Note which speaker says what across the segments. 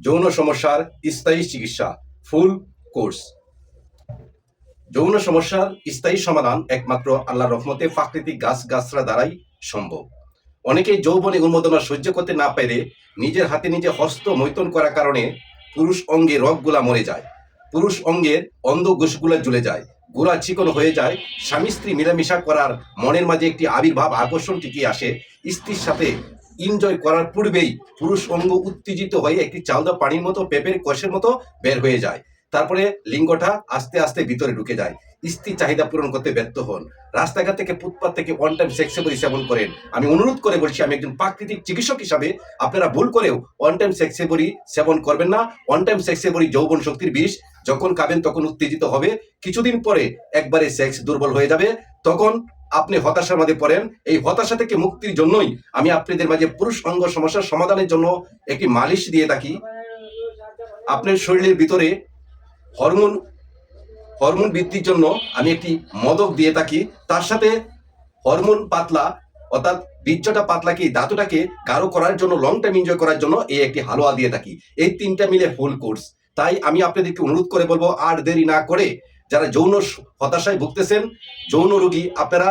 Speaker 1: যৌন সমস্যার স্থায়ী চিকিৎসা ফুল কোর্স। যৌন সমস্যার স্থায়ী সমাধান একমাত্র আল্লাহর রহমতে প্রাকৃতিক গাছগাছরা দ্বারাই সম্ভব। অনেকেই যৌবনে উন্মাদনা সহ্য করতে না পেরে নিজের হাতে নিজে হস্ত মৈথুন করার কারণে পুরুষ অঙ্গে রগগুলা মরে যায়, পুরুষ অঙ্গের অন্ধকোষগুলা জ্বলে যায়, গোড়া চিকন হয়ে যায়। স্বামী স্ত্রী মিলামিশা করার মনের মাঝে একটি আবির্ভাব আকর্ষণ টিকে আসে। স্ত্রীর সাথে এনজয় করার পূর্বেই পুরুষ অঙ্গ উত্তেজিত হয়ে একটি চালদা পানির মতো পেঁপের কষের মতো বের হয়ে যায়। তারপরে লিঙ্গটা আস্তে আস্তে ভিতরে ঢুকে যায়। স্ত্রী চাহিদা পূরণ করতে ব্যর্থ হন। রাস্তাঘাট থেকে ফুটপাত থেকে ওয়ান টাইম সেক্সেবরি সেবন করেন। আমি অনুরোধ করে বলছি, আমি একজন প্রাকৃতিক চিকিৎসক হিসাবে আপনারা ভুল করেও ওয়ান টাইম সেক্সেবরি সেবন করবেন না। ওয়ান টাইম সেক্সেবরি যৌবন শক্তির বিষ, যখন খাবেন তখন উত্তেজিত হবে, কিছুদিন পরে একবারে সেক্স দুর্বল হয়ে যাবে, তখন আপনি হতাশার মধ্যে পড়েন। এই হতাশা থেকে মুক্তির জন্যই আমি আপনাদের মাঝে পুরুষ অঙ্গ সমস্যার সমাধানের জন্য একটি মালিশ দিয়ে থাকি। আপনার শরীরের ভিতরে হরমোন হরমোন বৃদ্ধির জন্য আমি একটি মদক দিয়ে থাকি। তার সাথে হরমোন পাতলা অর্থাৎ বীর্যটা পাতলাকে ধাতুটাকে গাঢ় করার জন্য, লং টাইম এনজয় করার জন্য এই একটি হালুয়া দিয়ে থাকি। এই তিনটা মিলে ফুল কোর্স। তাই আমি আপনাদেরকে অনুরোধ করে বলবো, আর দেরি না করে যারা যৌন হতাশায় ভুগতেছেন, যৌন রোগী, আপনারা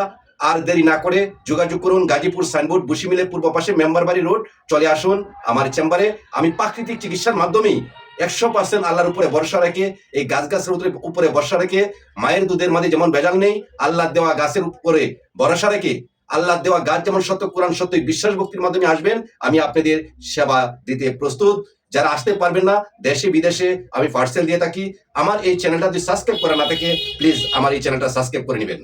Speaker 1: আর দেরি না করে যোগাযোগ করুন। গাজীপুর সাইনবোর্ড, বুশি মিলের পূর্ব পাশে মেম্বার বাড়ি রোড, চলে আসুন আমার চেম্বারে। আমি প্রাকৃতিক চিকিৎসার মাধ্যমেই 100% আল্লাহর উপরে ভরসা রেখে, এই গাছের উপরে ভরসা রেখে, মায়ের দুধের মাঝে যেমন ভেজাল নেই, আল্লাহ দেওয়া গাছের উপরে ভরসা রেখে, আল্লাহ দেওয়া গাছ যেমন সত্য, কোরআন সত্য, বিশ্বাস ভক্তির মাধ্যমে আসবেন, আমি আপনাদের সেবা দিতে প্রস্তুত। যারা আসতে পারবেন না, দেশে বিদেশে আমি পার্সেল দিয়ে থাকি। আমার এই চ্যানেলটা যদি সাবস্ক্রাইব করা না থাকে, প্লিজ আমার এই চ্যানেলটা সাবস্ক্রাইব করে নেবেন।